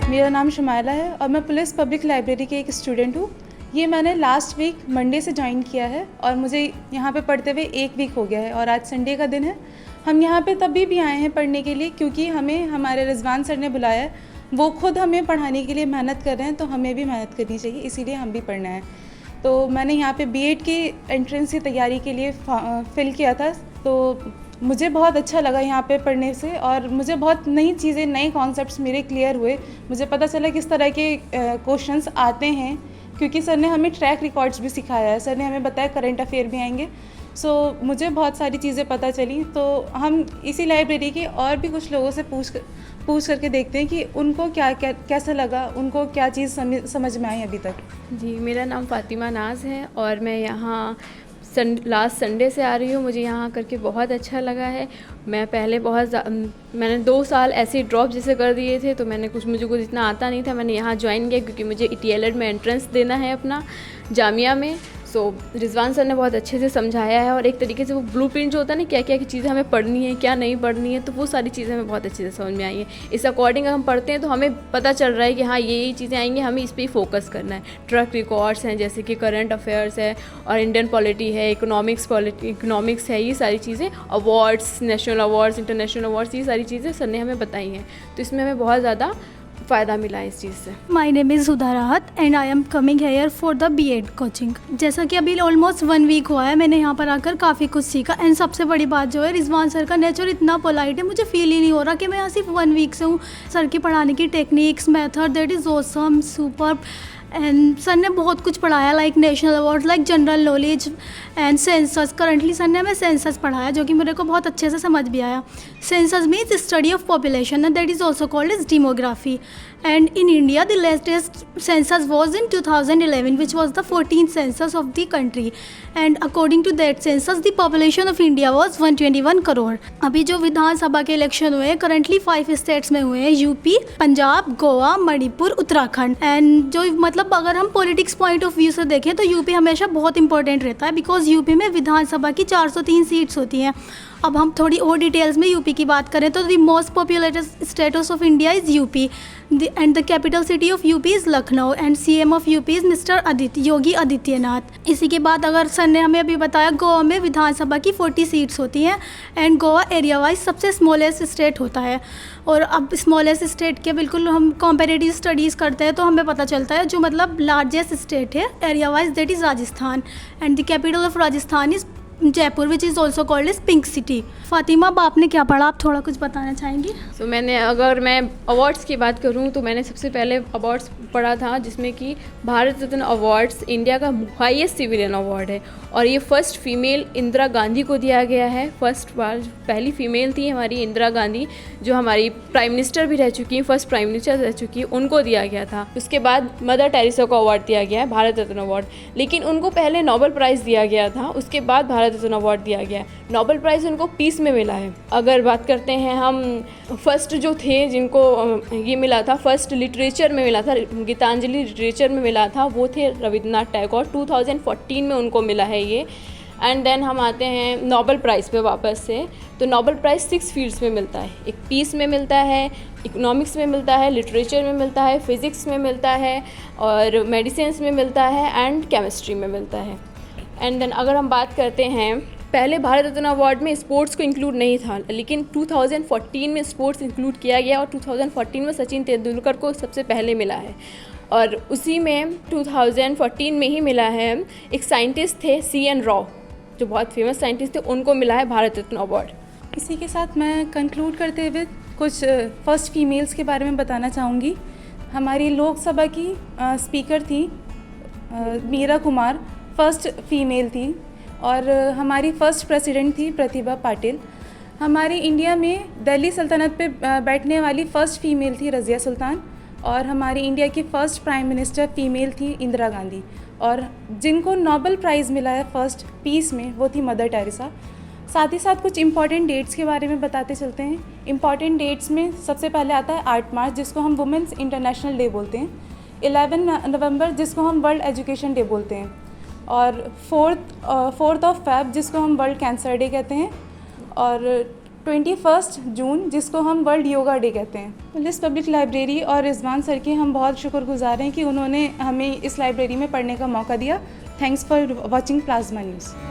मेरा नाम शुमाइला है और मैं पुलिस पब्लिक लाइब्रेरी की एक स्टूडेंट हूँ। ये मैंने लास्ट वीक मंडे से ज्वाइन किया है और मुझे यहाँ पे पढ़ते हुए 1 वीक हो गया है और आज संडे का दिन है। हम यहाँ पे तभी भी आए हैं पढ़ने के लिए क्योंकि हमें हमारे रिजवान सर ने बुलाया है। वो खुद हमें पढ़ाने के लिए मेहनत कर रहे हैं तो हमें भी मेहनत करनी चाहिए, इसीलिए हम भी पढ़ना है। तो मैंने यहाँ पे बीएड की एंट्रेंस की तैयारी के लिए फिल किया था, तो मुझे बहुत अच्छा लगा यहाँ पे पढ़ने से और मुझे बहुत नई चीज़ें, नए कॉन्सेप्ट्स मेरे क्लियर हुए। मुझे पता चला किस तरह के क्वेश्चंस आते हैं क्योंकि सर ने हमें ट्रैक रिकॉर्ड्स भी सिखाया है, सर ने हमें बताया करंट अफेयर भी आएंगे। सो मुझे बहुत सारी चीज़ें पता चली। तो हम इसी लाइब्रेरी के और भी कुछ लोगों से पूछ करके देखते हैं कि उनको कैसा लगा, उनको क्या चीज़ समझ में आई अभी तक। जी, मेरा नाम फ़ातिमा नाज़ है और मैं यहाँ लास्ट संडे से आ रही हूँ। मुझे यहाँ करके बहुत अच्छा लगा है। मैं पहले मैंने 2 साल ऐसे ड्रॉप जैसे कर दिए थे, तो मुझे कुछ इतना आता नहीं था। मैंने यहाँ ज्वाइन किया क्योंकि मुझे टीएलएड में एंट्रेंस देना है अपना जामिया में। सो रिजवान सर ने बहुत अच्छे से समझाया है और एक तरीके से वो ब्लूप्रिंट जो होता है ना, क्या क्या चीज़ें हमें पढ़नी है, क्या नहीं पढ़नी है, तो वो सारी चीज़ें हमें बहुत अच्छे से समझ में आई है। इस अकॉर्डिंग हम पढ़ते हैं तो हमें पता चल रहा है कि हाँ ये चीज़ें आएंगी, हमें इस पर ही फोकस करना है। ट्रैक रिकॉर्ड्स हैं जैसे कि करंट अफेयर्स है और इंडियन पॉलिटी है, इकोनॉमिक्स है, ये सारी चीज़ें, awards, national awards, international awards, ये सारी चीज़ें सर ने हमें बताई हैं। तो इसमें हमें बहुत ज़्यादा फ़ायदा मिला है इस चीज़ से। My name is Huda Rahat and I am coming here for the BEd coaching. जैसा कि अभी ऑलमोस्ट 1 वीक हुआ है, मैंने यहाँ पर आकर काफ़ी कुछ सीखा। एंड सबसे बड़ी बात जो है, रिजवान सर का नेचर इतना पोलाइट है, मुझे फील ही नहीं हो रहा कि मैं यहाँ सिर्फ 1 वीक से हूँ। सर की पढ़ाने की techniques, method, that is awesome, super. And sir ने बहुत कुछ पढ़ाया, like national award, like general knowledge and census. Currently sir ने हमें सेंसस पढ़ाया जो कि मेरे को बहुत अच्छे से समझ भी आया। Census means study of population and that is also called as demography. And in India, the latest census was in 2011, which was the 14th census of the country. And according to that census, the population of India was 121 crore. अभी जो विधानसभा के election हुए हैं, currently 5 states में हुए हैं, UP, Punjab, Goa, Manipur, Uttarakhand. And जो मतलब अगर हम पॉलिटिक्स पॉइंट ऑफ व्यू से देखें तो यूपी हमेशा बहुत इंपॉर्टेंट रहता है, बिकॉज यूपी में विधानसभा की 403 सीट्स होती हैं। अब हम थोड़ी और डिटेल्स में यूपी की बात करें तो the most populated states of India is UP and the capital city of UP is Lucknow and CM of UP is mister Yogi Adityanath. इसी के बाद अगर सर ने हमें अभी बताया, गोवा में विधानसभा की 40 सीट्स होती हैं एंड गोवा एरिया वाइज सबसे स्मॉलेस्ट स्टेट होता है। और अब स्मॉलेस्ट स्टेट के बिल्कुल हम कॉम्पेरेटिव स्टडीज़ करते हैं तो हमें पता चलता है जो मतलब लार्जेस्ट स्टेट है area wise, that is Rajasthan and the capital of Rajasthan is Jaipur, which is also called as pink city. Fatima, आपने क्या पढ़ा, आप थोड़ा कुछ बताना चाहेंगी? तो अगर मैं अवार्ड्स की बात करूं तो मैंने सबसे पहले अवार्ड्स पढ़ा था जिसमें कि भारत रत्न अवार्ड्स इंडिया का हाईएस्ट सिविलियन अवार्ड है और ये फर्स्ट फीमेल इंदिरा गांधी को दिया गया है। पहली फीमेल थी हमारी इंदिरा गांधी, जो हमारी प्राइम मिनिस्टर भी रह चुकी हैं, फर्स्ट प्राइम मिनिस्टर रह चुकी है, उनको दिया गया था। उसके बाद मदर टेरेसा को अवार्ड दिया गया है, भारत रत्न अवार्ड, लेकिन उनको पहले नोबेल प्राइज़ दिया गया था, उसके बाद भारत रत्न अवार्ड दिया गया है। नोबेल प्राइज़ उनको पीस में मिला है। अगर बात करते हैं हम फर्स्ट जो थे जिनको ये मिला था, फर्स्ट लिटरेचर में मिला था, गीतांजलि लिटरेचर में मिला था, वो थे रविंद्रनाथ टैगोर। 2014 में उनको मिला है ये। एंड देन हम आते हैं नोबेल प्राइज़ पे वापस से। तो नोबेल प्राइज़ 6 फील्ड्स में मिलता है, एक पीस में मिलता है, इकोनॉमिक्स में मिलता है, लिटरेचर में मिलता है, फिज़िक्स में मिलता है और मेडिसिन में मिलता है एंड केमिस्ट्री में मिलता है। एंड देन अगर हम बात करते हैं, पहले भारत रत्न अवार्ड में स्पोर्ट्स को इंक्लूड नहीं था, लेकिन 2014 में स्पोर्ट्स इंक्लूड किया गया और 2014 में सचिन तेंदुलकर को सबसे पहले मिला है। और उसी में 2014 में ही मिला है, एक साइंटिस्ट थे CN राव, जो बहुत फेमस साइंटिस्ट थे, उनको मिला है भारत रत्न अवार्ड। इसी के साथ मैं कंक्लूड करते हुए कुछ फर्स्ट फीमेल्स के बारे में बताना चाहूँगी। हमारी लोकसभा की स्पीकर थी मीरा कुमार, फर्स्ट फीमेल थी। और हमारी फर्स्ट प्रेसिडेंट थी प्रतिभा पाटिल। हमारी इंडिया में दिल्ली सल्तनत पे बैठने वाली फ़र्स्ट फीमेल थी रज़िया सुल्तान। और हमारी इंडिया की फ़र्स्ट प्राइम मिनिस्टर फीमेल थी इंदिरा गांधी। और जिनको नोबेल प्राइज़ मिला है फर्स्ट पीस में, वो थी मदर टेरेसा। साथ ही साथ कुछ इंपॉर्टेंट डेट्स के बारे में बताते चलते हैं। इंपॉर्टेंट डेट्स में सबसे पहले आता है 8 मार्च, जिसको हम वुमेंस इंटरनेशनल डे बोलते हैं। 11 नवंबर, जिसको हम वर्ल्ड एजुकेशन डे बोलते हैं। और 4th ऑफ फेब, जिसको हम वर्ल्ड कैंसर डे कहते हैं। और 21 जून, जिसको हम वर्ल्ड योगा डे कहते हैं। पुलिस पब्लिक लाइब्रेरी और रिजवान सर के हम बहुत शुक्रगुजार हैं कि उन्होंने हमें इस लाइब्रेरी में पढ़ने का मौका दिया। Thanks for watching plasma news.